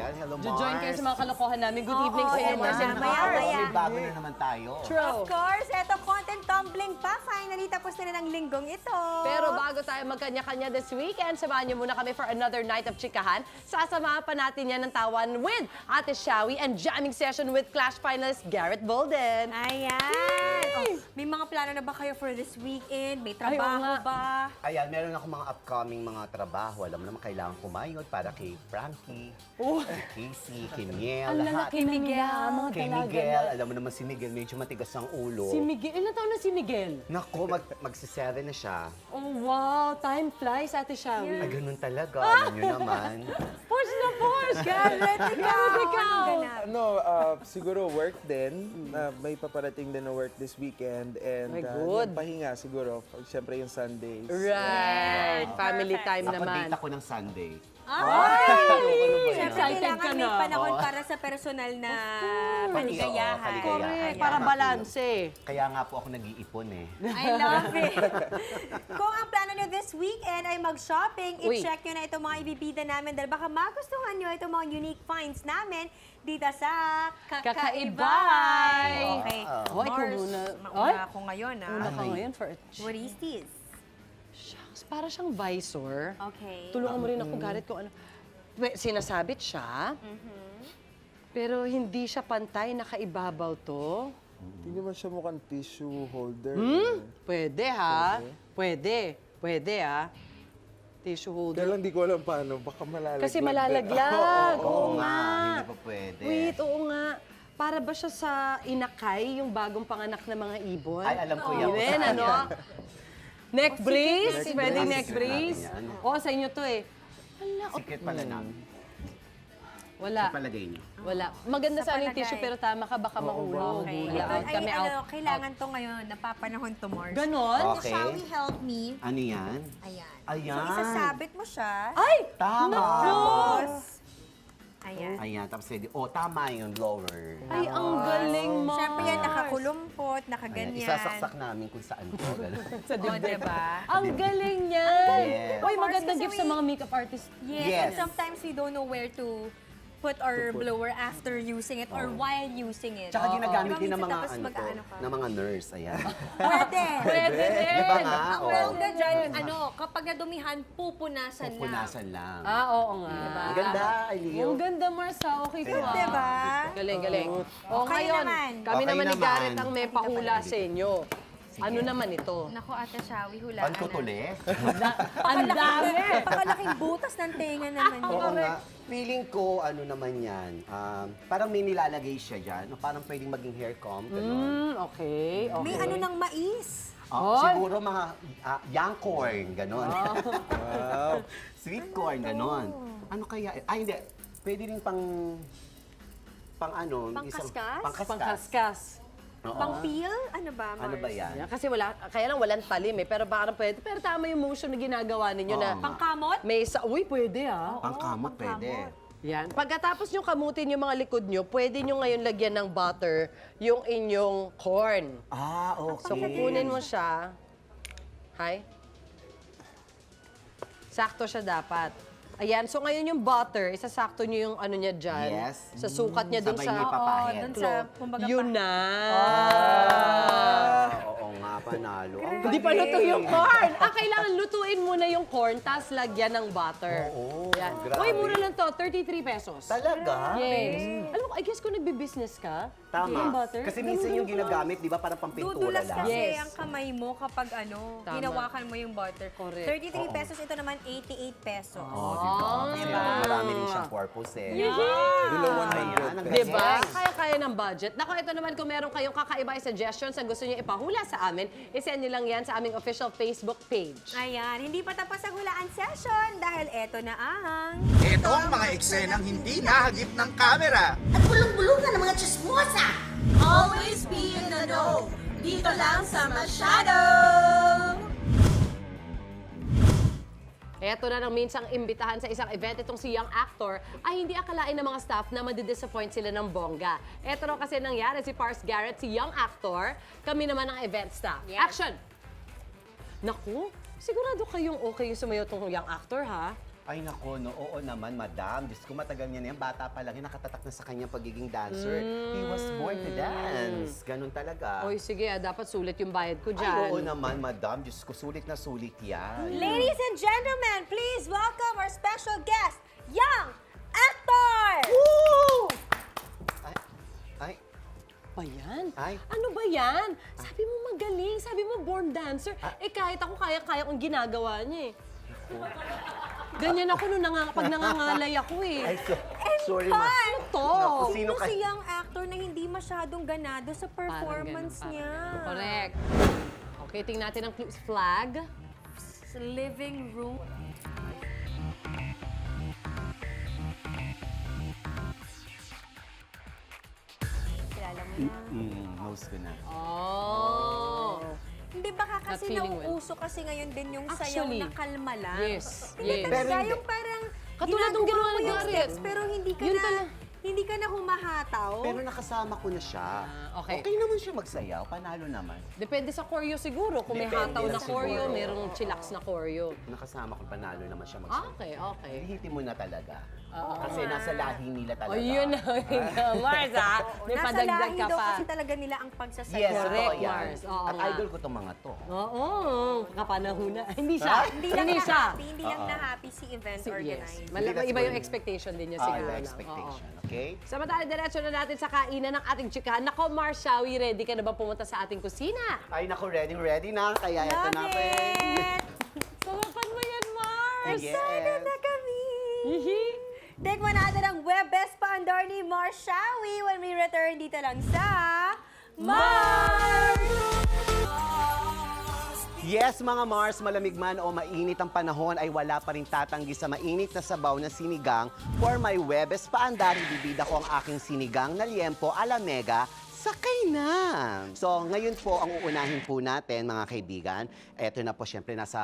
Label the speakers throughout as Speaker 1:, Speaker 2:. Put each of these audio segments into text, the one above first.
Speaker 1: Ayan, hello Mars.
Speaker 2: Jo-join kayo sa mga kalokohan namin. Good evening sa inyo, Mars and
Speaker 3: maya,
Speaker 2: Mars.
Speaker 3: maya.
Speaker 1: May bago na naman tayo.
Speaker 2: True.
Speaker 3: Of course, eto content tumbling pa. Finally, tapos na ng linggong ito.
Speaker 2: Pero bago tayo magkanya-kanya this weekend, samahan niyo muna kami for another night of chikahan. Sasamahan pa natin yan ng tawan with Ate Shawi and jamming session with Clash finalist Garrett Bolden.
Speaker 3: Ayan. Oh, may mga plano na ba kayo for this weekend? May trabaho
Speaker 2: nga.
Speaker 3: ba?
Speaker 1: Ayan, meron ako mga upcoming mga trabaho. Alam mo naman, kailangan kumayod para kay Frankie, kay Casey, kay Miel,
Speaker 2: Ang
Speaker 1: lahat.
Speaker 2: lalaki ng mga
Speaker 1: Kay
Speaker 2: dalaga
Speaker 1: Miguel,
Speaker 2: na.
Speaker 1: alam mo naman si Miguel, medyo matigas ang ulo.
Speaker 2: Si Miguel, ilan taon na si Miguel?
Speaker 1: Naku, magsi-7 na siya.
Speaker 2: Oh, wow. Time flies, Ate Shawi.
Speaker 1: Ay, ganun talaga. Alam nyo naman.
Speaker 2: Push na push! Garrett, ikaw!
Speaker 4: Siguro work din. May paparating din na work this weekend. And
Speaker 2: Ay, good.
Speaker 4: yung pahinga siguro. Siyempre yung Sundays.
Speaker 2: Right. Family
Speaker 3: Perfect.
Speaker 2: time
Speaker 1: Ako
Speaker 2: naman.
Speaker 1: date ako ng Sunday.
Speaker 3: Siyempre,
Speaker 2: Excited
Speaker 3: kailangan
Speaker 2: ka
Speaker 3: may
Speaker 2: na.
Speaker 3: panahon para sa personal na paligayahan.
Speaker 1: Oo,
Speaker 2: Correct.
Speaker 1: Kaya
Speaker 2: Para
Speaker 1: nga po.
Speaker 2: balanse.
Speaker 1: Kaya nga po ako nag-iipon eh.
Speaker 3: I love it. Kung ang plano nyo this weekend ay mag-shopping,
Speaker 2: Uy.
Speaker 3: i-check nyo na itong mga ibibida namin dahil baka magustuhan nyo itong mga unique finds namin dito sa
Speaker 2: Kakaibay.
Speaker 3: Okay.
Speaker 2: Oh, ikaw
Speaker 3: Mars,
Speaker 2: muna.
Speaker 3: mauna
Speaker 2: Ay.
Speaker 3: ako ngayon,
Speaker 2: Una ka
Speaker 1: Ay.
Speaker 2: ngayon for
Speaker 3: What is this?
Speaker 2: Shucks, para siyang visor.
Speaker 3: Okay.
Speaker 2: Tulungan mo rin ako, Garrett, kung ano. Sinasabit siya, pero hindi siya pantay, nakaibabaw to.
Speaker 4: Hindi naman siya mukhang tissue holder.
Speaker 2: Pwede, ha? Pwede. Pwede, ha? Tissue holder.
Speaker 4: Kaya lang di ko alam paano. Baka malalaglag.
Speaker 2: Kasi
Speaker 4: din.
Speaker 2: malalaglag. Oo nga.
Speaker 1: Hindi pa pwede.
Speaker 2: Wait, oo nga. Para ba siya sa inakay, yung bagong panganak na mga ibon?
Speaker 1: Ay, alam ko yan.
Speaker 2: Even, ano? Neck brace?
Speaker 1: Neck
Speaker 2: Pwede
Speaker 1: brace.
Speaker 2: neck brace?
Speaker 1: Secret natin yan.
Speaker 2: Oo, sa inyo to eh. Wala.
Speaker 1: Secret pala namin.
Speaker 2: Wala.
Speaker 1: Sa palagay niyo.
Speaker 2: Wala. Maganda
Speaker 3: Sa
Speaker 2: sana yung
Speaker 3: palagay.
Speaker 2: tissue, pero tama ka, baka mahulog.
Speaker 3: Okay.
Speaker 2: Wala.
Speaker 3: Ito,
Speaker 2: Out kami,
Speaker 3: ay,
Speaker 2: out.
Speaker 3: ano, kailangan to ngayon, napapanahon to, Mars.
Speaker 2: Ganon?
Speaker 1: Okay.
Speaker 3: Shall we help me?
Speaker 1: Ano yan?
Speaker 3: Ayan.
Speaker 1: Ayan.
Speaker 3: So, isasabit mo siya.
Speaker 2: Ay!
Speaker 1: Tama.
Speaker 3: Tapos, ayan.
Speaker 1: Ayan, tapos pwede. Oh, tama yun, lower.
Speaker 2: Ay, ang galing, Mars.
Speaker 3: Siyempre yan, nakakulumpot,
Speaker 1: Ayan,
Speaker 3: nakaganyan.
Speaker 1: isasaksak namin kung saan ko. Ganun.
Speaker 2: Sa
Speaker 3: O, diba?
Speaker 2: Ang galing niyan!
Speaker 1: Yes.
Speaker 2: Uy,
Speaker 3: Of course,
Speaker 2: magandang
Speaker 3: kasi
Speaker 2: gift sa mga makeup artist.
Speaker 3: Yes,
Speaker 1: Yes.
Speaker 3: and sometimes we don't know where to put our blower after using it or while using it.
Speaker 1: Tsaka ginagamit
Speaker 3: Diba,
Speaker 1: din ng
Speaker 3: minsan
Speaker 1: mga
Speaker 3: tapos
Speaker 1: ano to,
Speaker 3: mag-aano ka?
Speaker 1: ng mga nurse. Ayan.
Speaker 3: Pwede.
Speaker 2: Pwede din!
Speaker 1: Di ba nga?
Speaker 5: Ang
Speaker 1: Oo.
Speaker 5: maganda dyan, ano, kapag nadumihan, pupunasan lang.
Speaker 1: Pupunasan lang.
Speaker 2: Ah, oo nga.
Speaker 1: Ang ganda, Elio.
Speaker 2: Ang ganda, Marsa. Okay to, ah.
Speaker 3: Diba?
Speaker 2: Galing, galing. O,
Speaker 3: Okay
Speaker 2: ngayon,
Speaker 3: naman.
Speaker 2: kami
Speaker 1: Okay
Speaker 2: naman ni
Speaker 1: naman.
Speaker 2: Garrett ang may pahula sa inyo. Ano naman ito?
Speaker 5: Naku, Ate Shawi, hulaan
Speaker 1: Ang tutuli?
Speaker 2: Ang dami!
Speaker 3: Napakalaking butas ng tenga naman yun.
Speaker 1: Oo nga. Feeling ko, ano naman yan, parang may nilalagay siya dyan. Parang pwedeng maging hair comb, gano'n.
Speaker 2: Okay, okay.
Speaker 3: May ano ng mais.
Speaker 1: Siguro mga young corn, gano'n.
Speaker 4: Wow.
Speaker 1: Sweet corn, gano'n. Ano kaya? Ay, hindi. Pwede rin pang ano?
Speaker 3: Pangkaskas?
Speaker 1: Pangkaskas.
Speaker 2: Pangkaskas.
Speaker 1: Oo.
Speaker 3: Pang-peel? Ano ba, Mars?
Speaker 1: Ano ba yan?
Speaker 2: Yan, kasi wala, kaya lang walang talim eh. Pero baka pwede. Pero tama yung motion na ginagawa ninyo na
Speaker 3: Pangkamot?
Speaker 2: may sa... Uy, pwede ah.
Speaker 1: Pangkamot, pwede.
Speaker 2: Yan. Pagkatapos nyo kamutin yung mga likod nyo, pwede nyo ngayon lagyan ng butter yung inyong corn.
Speaker 1: Okay.
Speaker 2: So, kukunin mo siya. Hi? Sakto siya dapat. Ayan, so ngayon yung butter, isasakto nyo yung ano niya dyan.
Speaker 1: Yes.
Speaker 2: Sa sukat niya dun
Speaker 1: Sabay
Speaker 2: sa...
Speaker 1: niyo ipapahid.
Speaker 3: Oo, dun sa, kumbaga,
Speaker 2: Yun na.
Speaker 1: Oo nga, panalo. Ang
Speaker 2: Hindi pa luto yung corn. Kailangan lutuin muna yung corn, tapos lagyan ng butter.
Speaker 1: Oo,
Speaker 2: Yan.
Speaker 1: grabe.
Speaker 2: Uy, mura lang to, 33 pesos.
Speaker 1: Talaga?
Speaker 2: Yes. Alam mo, I guess kung nagbe-business ka, yung
Speaker 1: Tama.
Speaker 2: butter,
Speaker 1: Kasi minsan yung ginagamit, di ba, parang pampintura
Speaker 3: Dudulas
Speaker 1: lang.
Speaker 3: kasi
Speaker 2: Yes.
Speaker 3: ang kamay mo kapag ano,
Speaker 2: Tama.
Speaker 3: hinawakan mo yung butter.
Speaker 2: Correct.
Speaker 3: 33 pesos, ito naman 88 pesos.
Speaker 1: Oo, di ba? Kasi marami rin siyang purpose eh.
Speaker 4: Below
Speaker 1: Ayan,
Speaker 4: 100.
Speaker 1: ang
Speaker 2: diba?
Speaker 1: galing.
Speaker 2: Kaya-kaya ng budget. Naku, ito naman kung meron kayong kakaiba suggestions na gusto niyo ipahula sa amin, isend niyo lang yan sa aming official Facebook page.
Speaker 3: Ayan, hindi pa tapos ang hulaan session dahil eto na ang...
Speaker 6: Ito ang mga eksenang hindi nahagip ng kamera.
Speaker 7: At bulong-bulungan ng mga chismosa. Always be in the know. Dito lang sa Masyado.
Speaker 2: Eto na nang minsang imbitahan sa isang event itong si young actor ay hindi akalain ng mga staff na madidisappoint sila ng bongga. Eto raw kasi nangyari si Pars Garrett, si young actor, kami naman ang event staff.
Speaker 3: Yes.
Speaker 2: Action! Naku, sigurado kayong okay yung sumayo tong young actor, ha?
Speaker 1: Ay nako, no, oo naman, madam. Diyos ko, matagal niya na yan. Bata pa lang yan, nakatatak na sa kanyang pagiging dancer. He was born to dance. Ganun talaga.
Speaker 2: Oy, sige, dapat sulit yung bayad ko
Speaker 1: Ay,
Speaker 2: dyan.
Speaker 1: oo naman, madam. Diyos ko, sulit na sulit yan.
Speaker 3: Ladies and gentlemen, please welcome our special guest, young actor!
Speaker 1: Ay,
Speaker 2: Ba yan?
Speaker 1: Ay.
Speaker 2: Ano ba yan? Sabi mo magaling, sabi mo born dancer. Eh kahit ako, kaya kong ginagawa niya eh. Ganyan ako nung pag nangangalay ako eh.
Speaker 1: ay, sorry, ma.
Speaker 2: Ano to?
Speaker 1: Naku, sino
Speaker 3: Sino
Speaker 1: ka?
Speaker 3: si young actor na hindi masyadong ganado sa performance
Speaker 2: Parang ganun,
Speaker 3: niya?
Speaker 2: parang ganun. Correct. Okay, tingnan natin ang clues. Flag.
Speaker 3: Sa living room. Kilala mo na.
Speaker 1: Nose ko na.
Speaker 2: Oh.
Speaker 3: Hindi baka kasi
Speaker 2: Not feeling well.
Speaker 3: nauuso kasi ngayon din yung sayaw
Speaker 2: Actually,
Speaker 3: na kalma lang.
Speaker 2: yes,
Speaker 3: Hindi
Speaker 2: yes.
Speaker 3: talaga
Speaker 1: Pero hindi-
Speaker 3: yung parang
Speaker 2: Katulad nung ginawa ni
Speaker 3: mo yung
Speaker 2: Garrett.
Speaker 3: steps pero hindi ka
Speaker 2: Yun
Speaker 3: na
Speaker 2: pala.
Speaker 3: hindi ka na humahataw.
Speaker 1: Pero nakasama ko na siya.
Speaker 2: Okay.
Speaker 1: Okay naman siya magsayaw, panalo naman.
Speaker 2: Depende sa choreo siguro. Kung may
Speaker 1: Depende
Speaker 2: hataw na
Speaker 1: na
Speaker 2: choreo,
Speaker 1: siguro.
Speaker 2: merong chillax na choreo.
Speaker 1: Nakasama ko, panalo naman siya magsayaw.
Speaker 2: Okay, okay.
Speaker 1: Hihitin mo na talaga. Kasi nasa lahi nila talaga.
Speaker 2: Oh, yun na. Mars, ha? May
Speaker 3: Nasa
Speaker 2: padagdag
Speaker 3: lahi
Speaker 2: ka
Speaker 3: daw
Speaker 2: pa.
Speaker 3: kasi talaga nila ang pagsasayaw.
Speaker 1: Yes,
Speaker 2: Correct,
Speaker 1: totoo yan.
Speaker 2: Mars. Oo
Speaker 1: At
Speaker 2: nga.
Speaker 1: idol ko tong mga to.
Speaker 2: Oo, kapanahon na. Hindi siya.
Speaker 3: Hindi lang na
Speaker 2: siya.
Speaker 3: happy, hindi lang na happy si event
Speaker 2: Yes.
Speaker 3: organizer.
Speaker 1: Hindi, that's
Speaker 2: Iba yung
Speaker 1: good.
Speaker 2: expectation din niya
Speaker 1: Ah,
Speaker 2: siguro.
Speaker 1: the
Speaker 2: lang.
Speaker 1: expectation,
Speaker 2: Oo.
Speaker 1: okay?
Speaker 2: Samantala, diretso na natin sa kainan ng ating chikahan. Nako, Marshawi, ready ka na ba pumunta sa ating kusina?
Speaker 1: Ay, naku, ready na. Kaya ito na,
Speaker 3: Love
Speaker 1: friend.
Speaker 3: it!
Speaker 2: Sarapan mo yan, Mars!
Speaker 1: Yes.
Speaker 3: Excited na kami!
Speaker 2: Hihi.
Speaker 3: Tikman natin ang web best paandar ni Marshawi when we return dito lang sa Mars!
Speaker 1: Yes, mga Mars, malamig man o mainit ang panahon ay wala pa rin tatanggi sa mainit na sabaw na sinigang. For my Webes paandar, ibibida ko ang aking sinigang na liempo a la mega. Sakay na! So, ngayon po, ang uunahin po natin, mga kaibigan, eto na po, syempre, nasa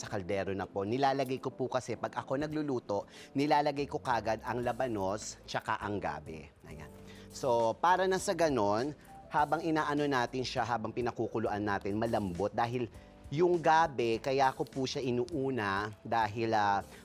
Speaker 1: kaldero na po. Nilalagay ko po kasi, pag ako nagluluto, nilalagay ko kagad ang labanos, tsaka ang gabi. Ayan. So, para na sa ganon, habang inaano natin siya, habang pinakukuluan natin, malambot. Dahil yung gabi, kaya ko po siya inuuna dahil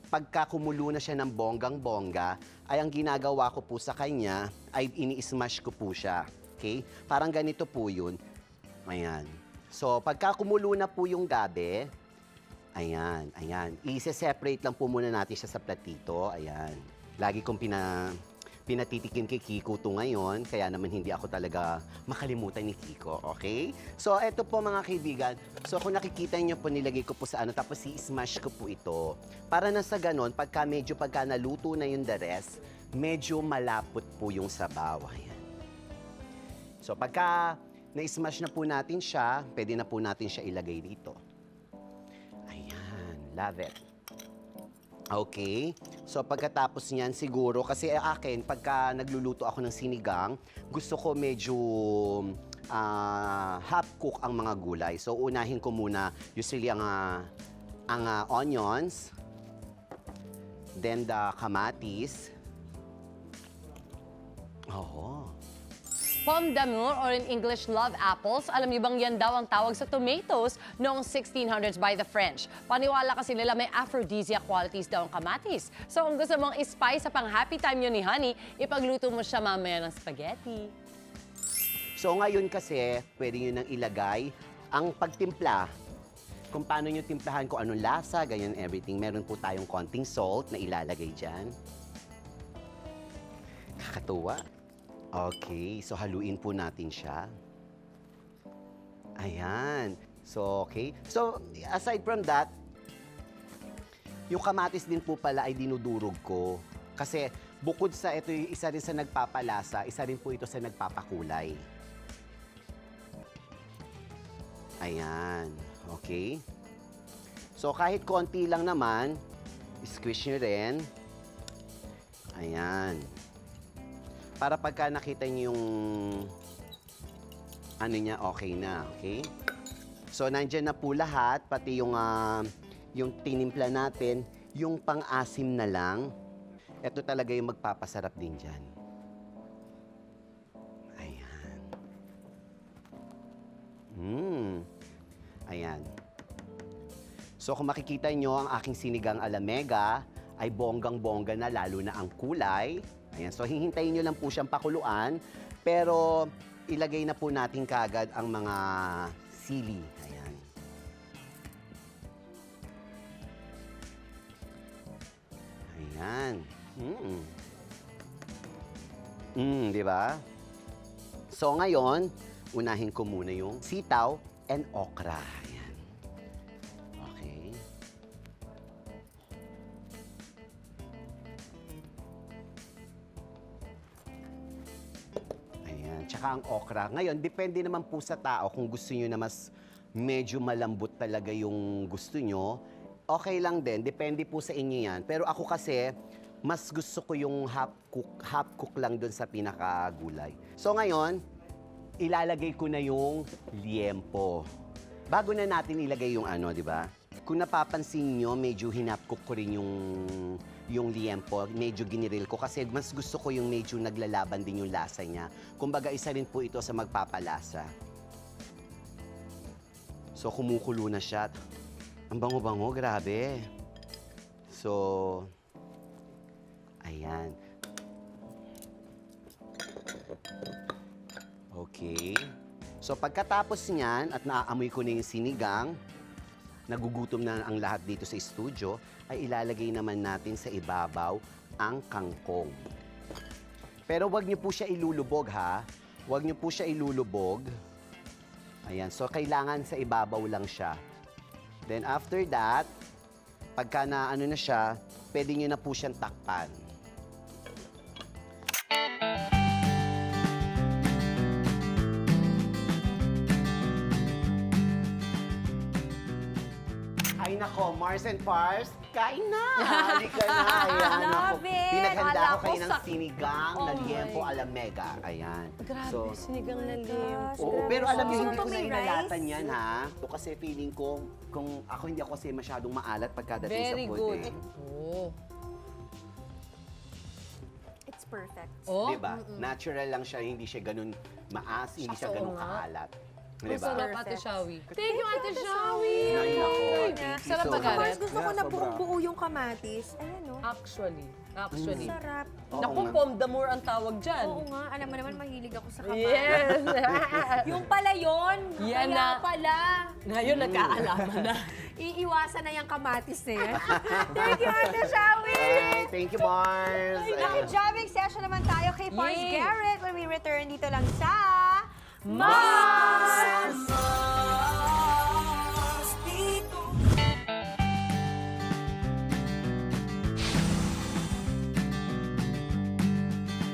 Speaker 1: pagka kumulo na siya ng bonggang-bongga, ay ang ginagawa ko po sa kanya ay ini-smash ko po siya. Okay? Parang ganito po yun. Ayan. So, pagka kumulo na po yung gabi, ayan. I-separate lang po muna natin siya sa platito. Ayan. Lagi kong pinatitikim kay Kiko to ngayon, kaya naman hindi ako talaga makalimutan ni Kiko, okay? So, eto po mga kaibigan. So, kung nakikita niyo po, nilagay ko po sa tapos i-smash ko po ito. Para na sa ganon, pagka naluto na yung the rest, medyo malapot po yung sabaw. Ayan. So, pagka na-smash na po natin siya, pwede na po natin siya ilagay dito. Ayan, love it. Okay. So pagkatapos niyan siguro, kasi akin, pagka nagluluto ako ng sinigang, gusto ko medyo half cook ang mga gulay. So unahin ko muna usually ang onions, then the kamatis. Oh.
Speaker 2: Pomme d'amour or in English, love apples. Alam niyo bang yan daw ang tawag sa tomatoes noong 1600s by the French. Paniwala kasi nila may aphrodisiac qualities daw ang kamatis. So kung gusto mong ispice sa pang-happy time nyo ni Honey, ipagluto mo siya mamaya ng spaghetti.
Speaker 1: So ngayon kasi, pwede nyo nang ilagay ang pagtimpla. Kung paano nyo timplahan, kung anong lasa, ganyan everything. Meron po tayong konting salt na ilalagay dyan. Kakatuwa. Okay, so haluin po natin siya. Ayan. So, okay. So, aside from that, yung kamatis din po pala ay dinudurog ko. Kasi bukod sa ito, isa rin sa nagpapalasa, isa rin po ito sa nagpapakulay. Ayan. Okay. So, kahit konti lang naman, squish nyo rin. Ayan. Para pagka nakita niyo yung ano niya, okay na, okay? So, nandyan na po lahat, pati yung tinimpla natin, yung pang-asim na lang. Ito talaga yung magpapasarap din dyan. Ayan. Ayan. So kung makikita nyo, ang aking sinigang alamega ay bonggang-bongga na, lalo na ang kulay. Ayan, so hihintayin nyo lang po siyang pakuluan, pero ilagay na po natin kagad ang mga sili. Ayan. Ayan. Di ba? So ngayon, unahin ko muna yung sitaw and okra. Ayan. Okay. Ayan. Tsaka ang okra. Ngayon, depende naman po sa tao kung gusto nyo na mas medyo malambot talaga yung gusto nyo. Okay lang din. Depende po sa inyo yan. Pero ako kasi, mas gusto ko yung half cook lang doon sa pinakagulay. So ngayon, ilalagay ko na yung liempo. Bago na natin ilagay yung ano, di ba? Kung napapansin nyo, medyo hinap-cook ko rin yung liempo. Medyo giniril ko kasi mas gusto ko yung medyo naglalaban din yung lasa niya. Kumbaga, isa rin po ito sa magpapalasa. So, kumukulo na siya. Ang bango-bango, grabe. So, ayan. Okay. So pagkatapos niyan at naaamoy ko na yung sinigang, nagugutom na ang lahat dito sa studio, ay ilalagay naman natin sa ibabaw ang kangkong. Pero wag niyo po siya ilulubog, ha? Wag niyo po siya ilulubog. Ayan, so kailangan sa ibabaw lang siya. Then after that, pagka na ano na siya, pwede niyo na po siyang takpan. Ay nako, Mars and Pars, kain na! Halika na! Ayan,
Speaker 3: Love
Speaker 1: nako.
Speaker 3: it!
Speaker 1: Pinaghanda
Speaker 2: Kala
Speaker 1: ko
Speaker 2: ko
Speaker 1: kayo ng
Speaker 2: sa-
Speaker 1: sinigang
Speaker 2: Oh
Speaker 1: na
Speaker 2: my.
Speaker 1: liempo alamega. Ayan.
Speaker 2: Grabe, sinigang na liempo.
Speaker 1: Oo, pero alam niyo,
Speaker 3: Gusto
Speaker 1: hindi
Speaker 3: mo
Speaker 1: ko na
Speaker 3: may
Speaker 1: inalatan
Speaker 3: rice?
Speaker 1: yan, ha? So, kasi feeling ko, kung ako hindi ako kasi masyadong maalat pagkadating sa
Speaker 2: Very
Speaker 1: food,
Speaker 2: good.
Speaker 1: eh.
Speaker 2: Oh.
Speaker 3: It's perfect.
Speaker 2: Oh?
Speaker 1: Diba? Natural lang siya, hindi siya ganun maas, hindi siya
Speaker 2: Oo
Speaker 1: ganun
Speaker 2: nga.
Speaker 1: kaalat.
Speaker 2: Ang
Speaker 1: Diba?
Speaker 2: sarap, Ate Shawi. Thank you, Ate Shawi.
Speaker 1: Ay, nako. Thank you
Speaker 2: Sarap
Speaker 1: so
Speaker 2: ba,
Speaker 1: much.
Speaker 2: Gareth?
Speaker 3: Mars, gusto ko
Speaker 4: Yeah,
Speaker 3: na
Speaker 4: sobra.
Speaker 3: buong-buo yung kamatis. Ayan, no?
Speaker 2: Actually.
Speaker 3: Sarap.
Speaker 1: Oo
Speaker 2: Naku,
Speaker 1: nga.
Speaker 2: pom the more ang tawag dyan.
Speaker 3: Oo nga, alam mo naman, mahilig ako sa kamatis.
Speaker 2: Yes.
Speaker 3: Yung pala yun.
Speaker 2: Yan
Speaker 3: Kaya
Speaker 2: na.
Speaker 3: pala.
Speaker 2: Ngayon, nagkaalaman na.
Speaker 3: Iiwasan na yung kamatis na yan. Thank you, Ate Shawi!
Speaker 1: Ay, thank you, Mars. Ayan.
Speaker 3: Naki-jamming session naman tayo kay Mars
Speaker 2: Yay!
Speaker 3: Garrett when we return dito lang sa...
Speaker 2: Mars!